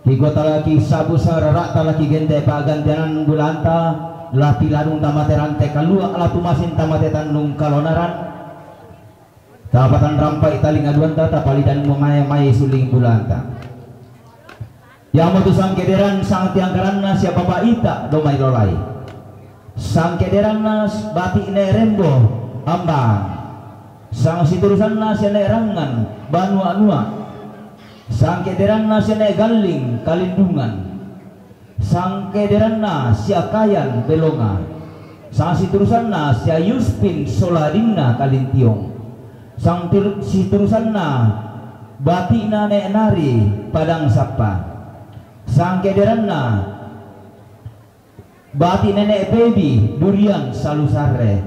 Higo talaki sabu sarara talaki gente pagantianan bulanta lati lanung tamate rante kalua alatu masin tamate tandung kalonaran tapatan rampai taling aduan tata palidan memaya-maya suling bulanta yang motu sang kederan sang tiang karanna siapa baita domai lolai sang kederan nas bati ne rembo ambang sang siturusan nas ne rangan banu anua sang kederan nas ne galing kalindungan sang kederan nas sia kayan belonga sang siturusan nas sia yuspin soladinna kalintiong sang siturusan na bati na ne nari padang sapa sang kederan na bati nenek baby durian salusare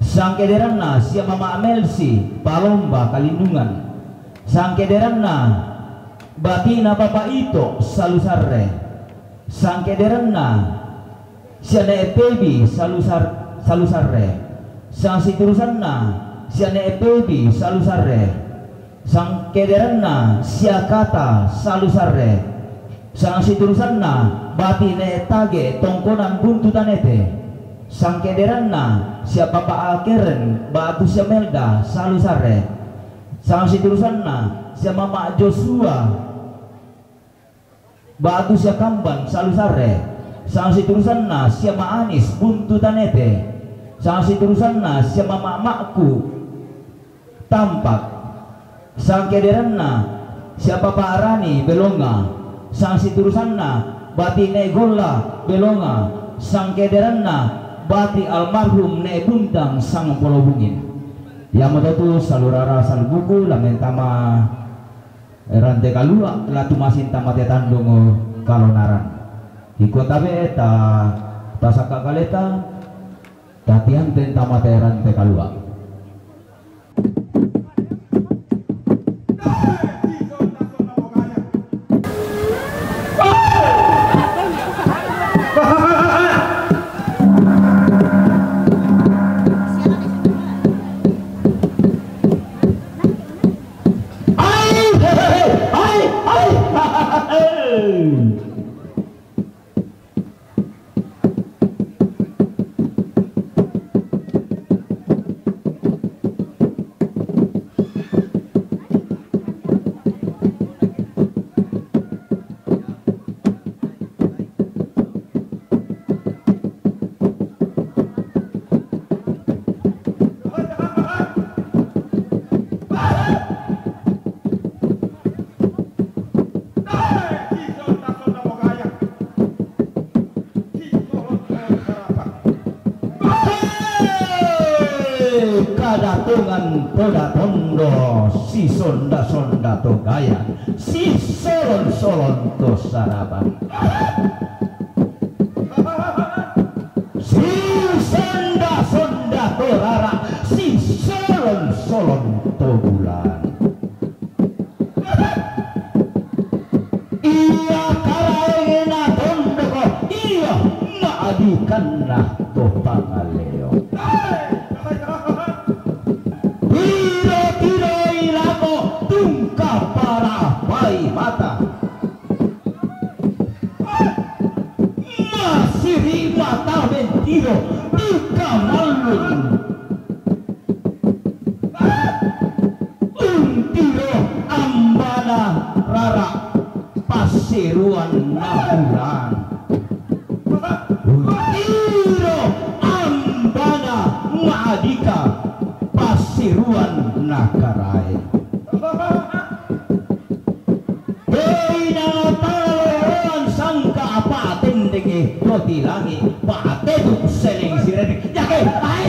sang kederan na sia mama Amelsi palomba kalindungan sang kederan na bati na papa ito salusare sang kederan na sia nenek baby salusare sang siturusan na sia nenek baby salusare sang kederan na sia kata salusare sang siturusan na bati ne tage tongkonan buntutan ete sang kederan na sia papa akeren batu sia melda salusare sang siturusan na sia mama Joshua batu sia kamban salusare sang siturusan na sia ma Anis buntutan ete sang siturusan na sia mama makku tampak sang kederan na sia papa Arani belonga sang siturusan na bati ne gola belonga sang kederan na bati almarhum ne buntang sang polobungin yang mototu salurara salbuku lamentama rante kalua latu masin tamate tandungo kalonaran di kota beta tasaka kaleta tatian ten tamate rante kalua kadatungan toda tondo si sonda sonda to gaya si solon solon to saraban si sonda sonda to rara si solon solon to bulan iya karaena tondo ko iya maadikan na to pangaleo mata masih mata mentiro buka malun untiro ambana rara pasiruan nabulan untiro ambana maadika pasiruan nakarai roti lagi pate tuh seling sirene jake ai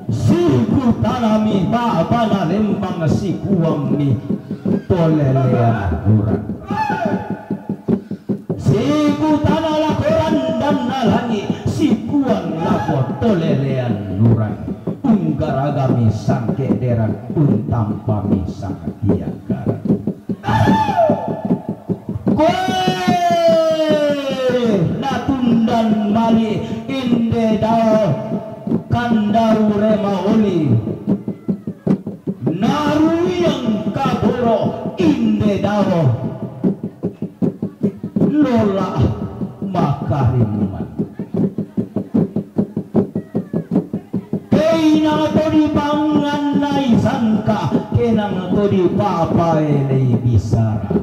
siku tanami baba na lembang sikuang mi tolelean kurang siku tanah laporan dan nalangi sikuang lapor tolelean nurang unggaragami sangke deran untampami sangat diagaran natundan mali inde dao kandaru rema oli tenang to di papai lei bisara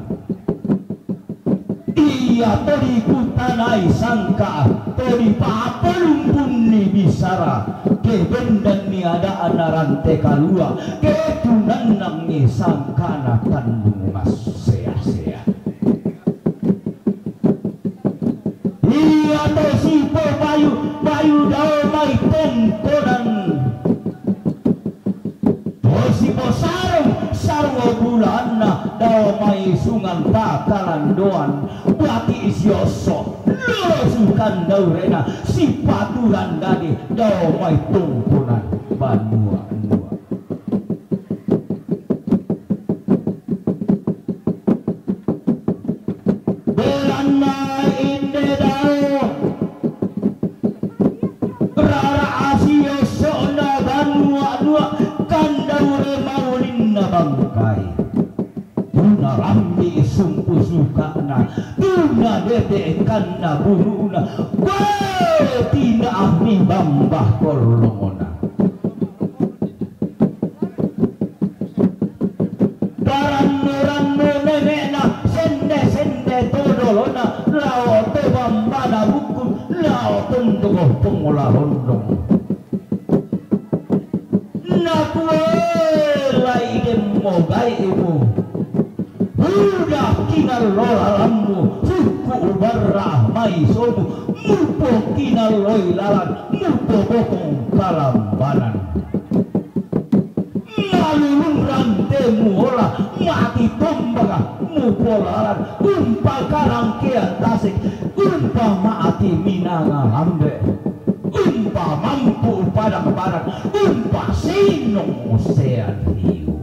iya to di kutanai sangka to di papalumpun ni bisara ke bendan ni ada anarante kalua ke tunanang ni sangkana tandung mas sea-sea iya to si bayu daw may tongkonan si sarwa bulan na daw may sungan bakalan doan bati isyoso lolosukan daw rena si paturan dadi daw may tungkunan banua belan na inde daw rara asyoso na banua kandaure maulin na bangkai tuna rambi sumpu sukana tuna dedekan na buruna tina ahmi bambah kolongona ranno nenena sende todolona lao te bambana bukum lao tundugo pengolah rondong nakuelai demogai ibu udah kinal lolalammu suku barah maisomu mupo kinal loi lalan mupo bokong kalambanan nalulun rantemu olah mati tombaga mupo lalan umpa karangkean tasik umpa maati minanga hambe umpa mampu padang barat umpa sinong osean hiu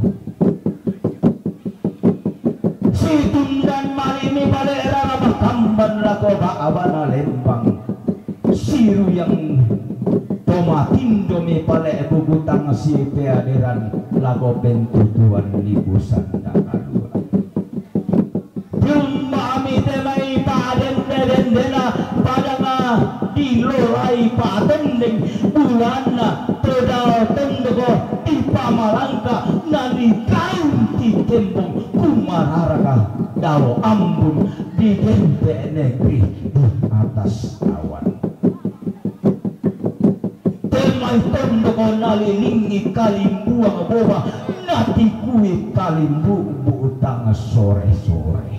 situndan malimi balera makamban lako baabana lembang siru yang tomatindo me pale bugutang si peadiran lago bentutuan libusan dakalua mami temai paden dendena padanga dilolai patendeng bulana todal tendego ipamalangka nani kaunti kembong kumararaka dawo ambun di tempe negeri di atas awan temai tendego nalilingi kalimbuang boba nati kui kalimbu utang sore-sore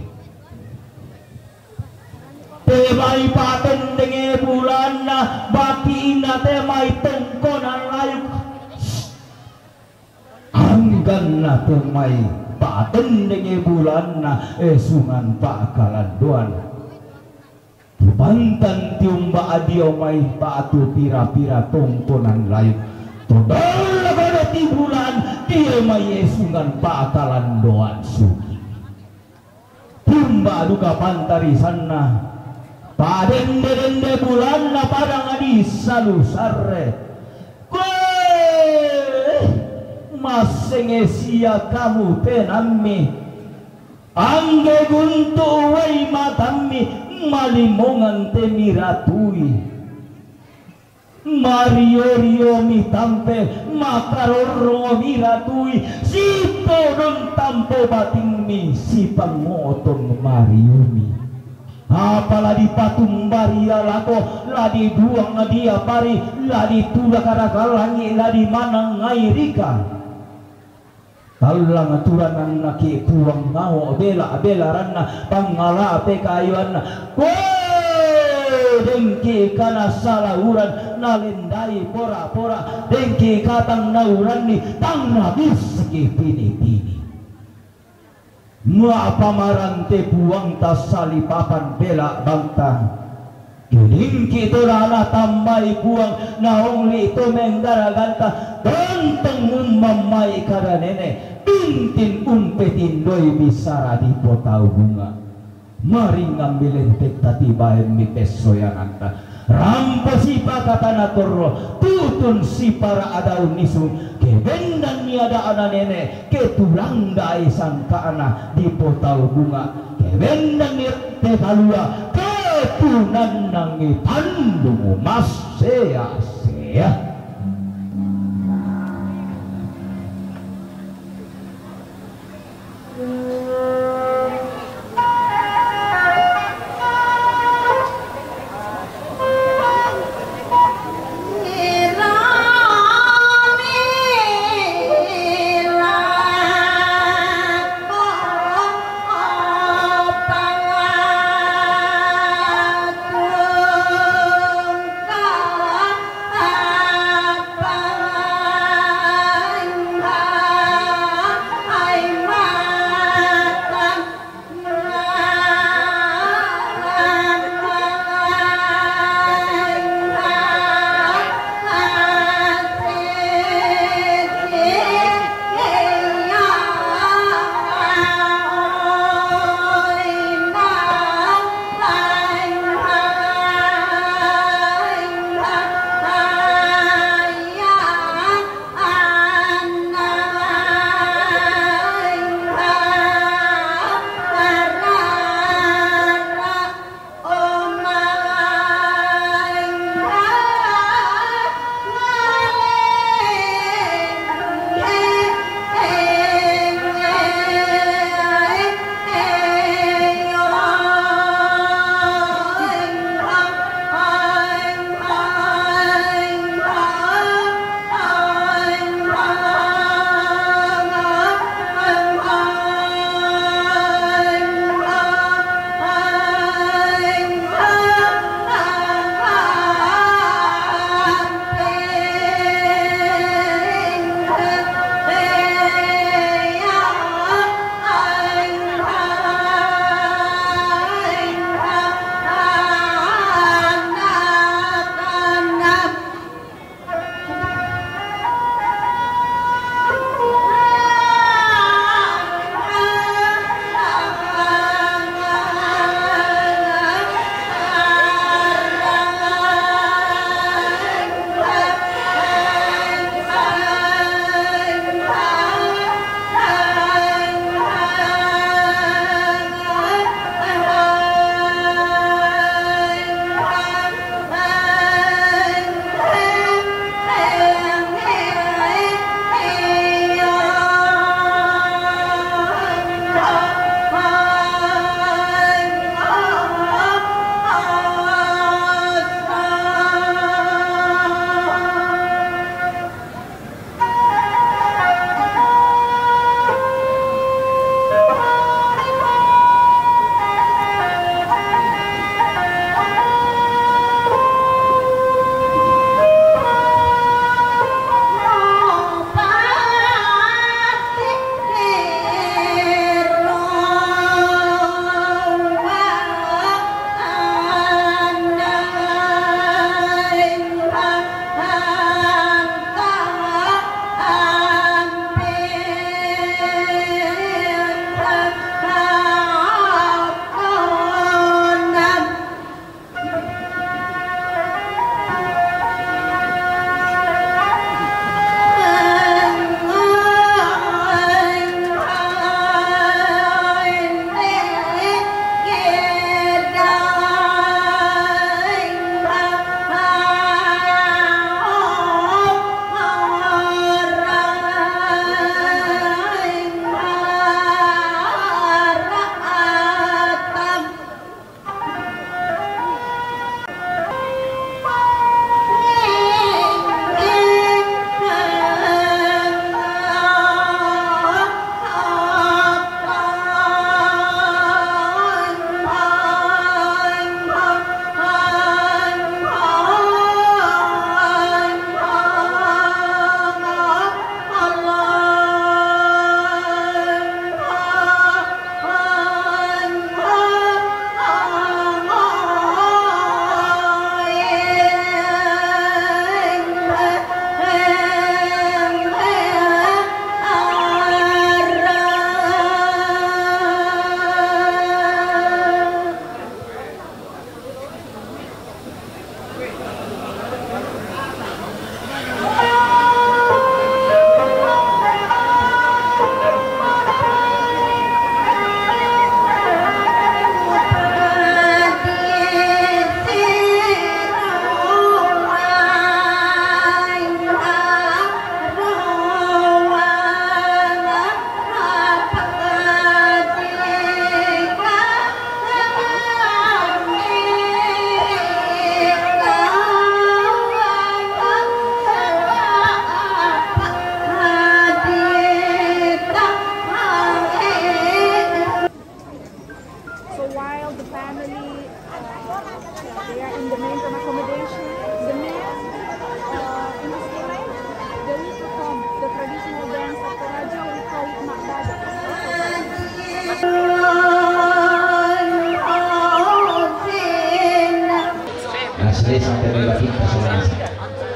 temai paten denge bulan na bati ina temai tengkonan layuk anggan na temai paten denge bulan na sungan bakalan doan bantan tiumba adio mai batu pira-pira tongkonan layuk todol pada ti bulan dia mai sungan bakalan doan suki tiumba duka pantari sana padende bulan na padang adi salu sarre masenge sia kamu penammi angge guntu wai matammi malimongan temiratui Mario mi tampe makaroro miratui sipo don tampo bating mi si pangoton Mariumi apalagi patung baria lako ladi duang dia pari ladi tula karagalangi ladi manang ngairika talang aturan naki puang ngao bela ranna pangala pe kayuan dengki kana salauran nalendai pora dengki katang nauran ni tang nabis ki pini mua pamarante buang tasali papan bela bantang dengki torana tambai buang naongli to menggaraganta tenteng ummamai kada nene tintin umpetin doi bisara di potau bunga mari ngambilin tek tati bae mi pesoyananta rampo si pakatana torro tutun si para adau nisung kebendan ni ada ana nene ketulang dai sangka ana di potau bunga kebendan ni te kalua ketunan nangi tandung mas sea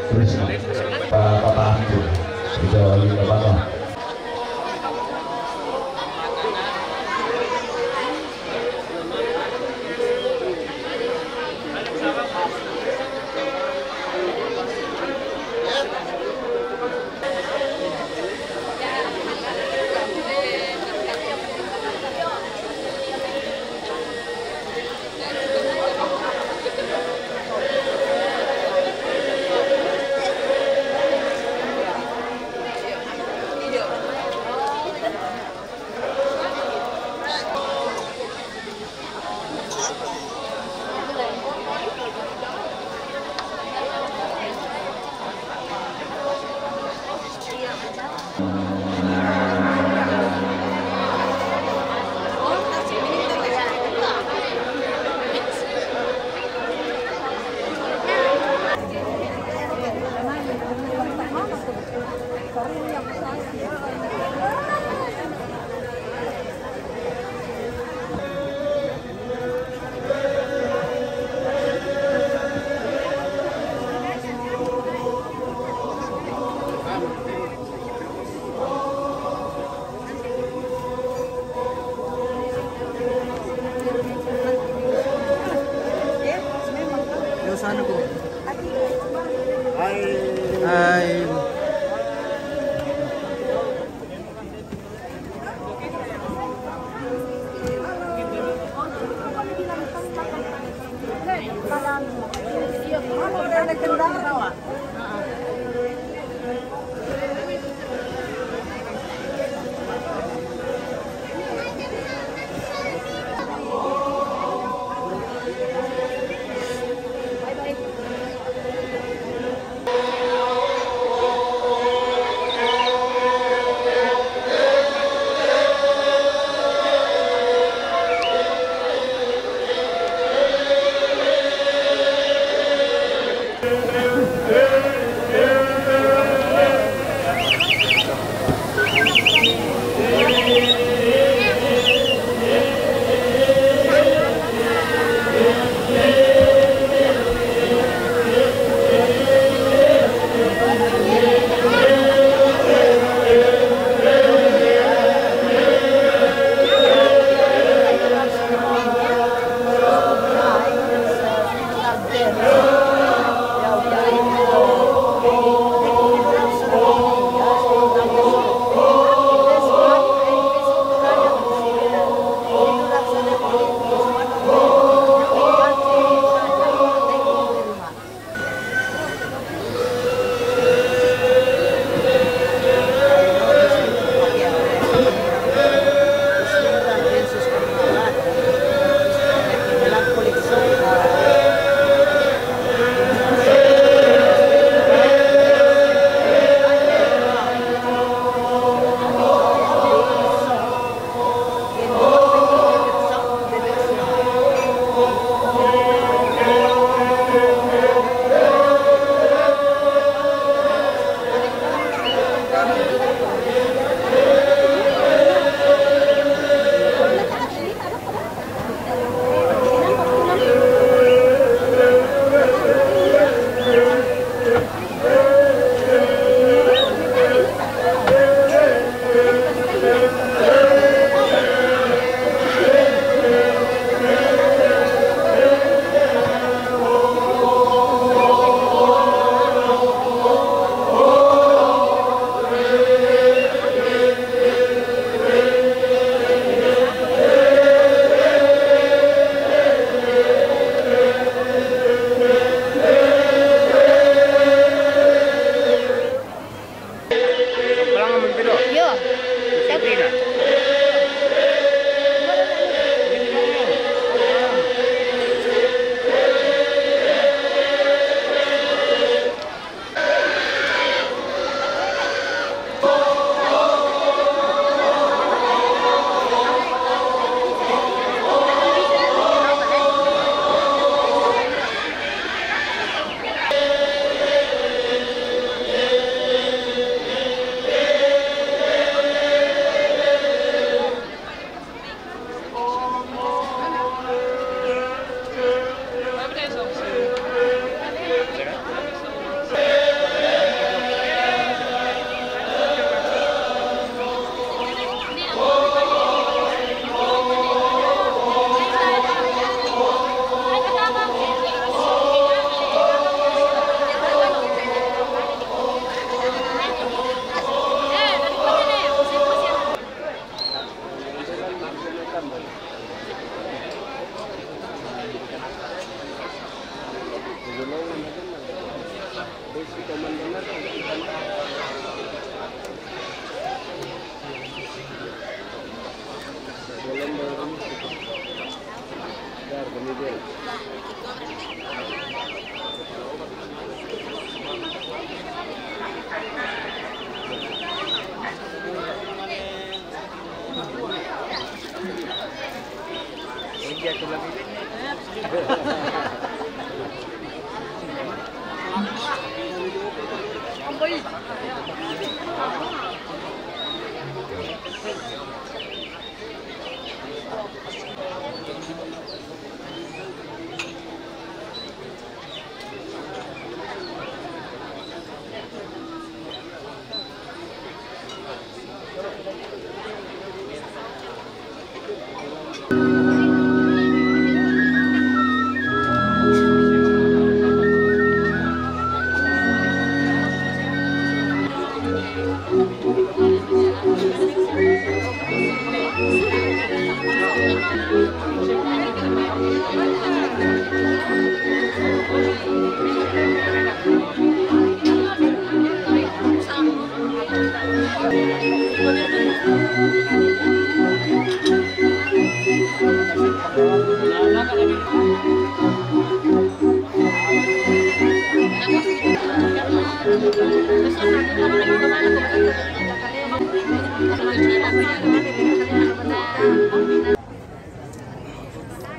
Trisno Bapak Hancur Ijo Lino Bapak Sana ko. Ay.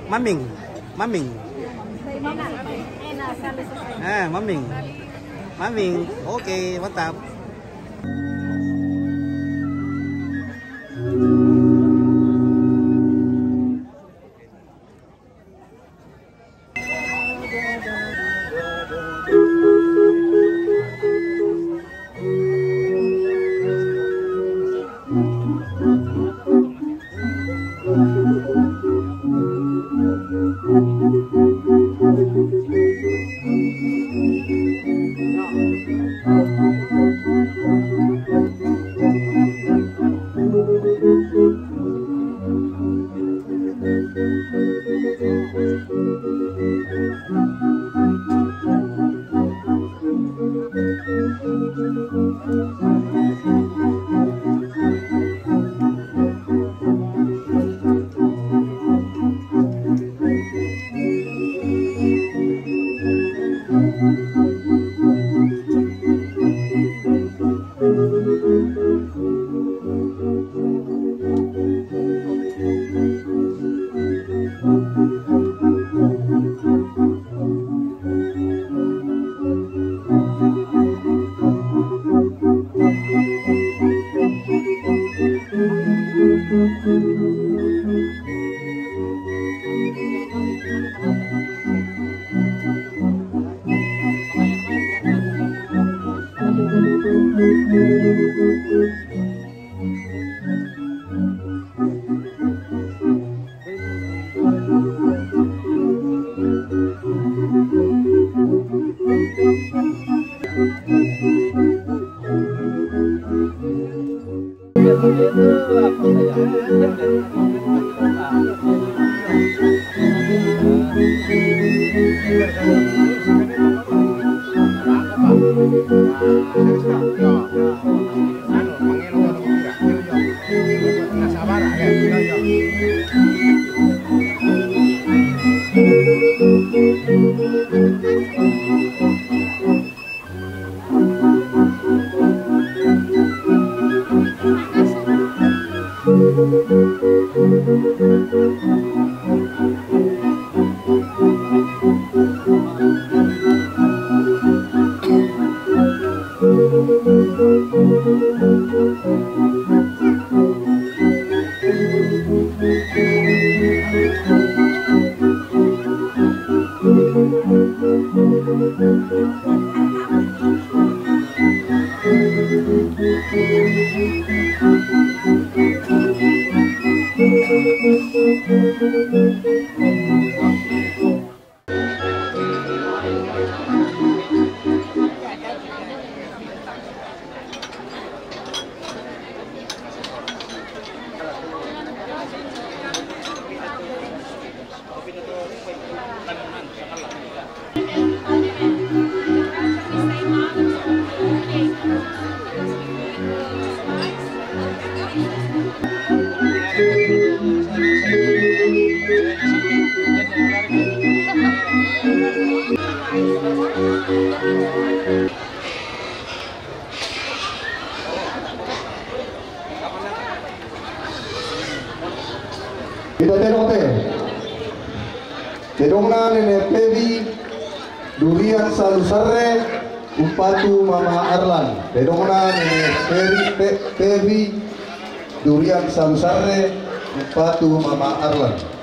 Maming, maming. Maming. Maming. Oke, mantap. Thank you. Kita tengok teh. Tedongna Nenek Pevi, Durian Salusare, Upatu Mama Arlan. Tedongna Nenek Pevi, Durian Salusare, Upatu Mama Arlan.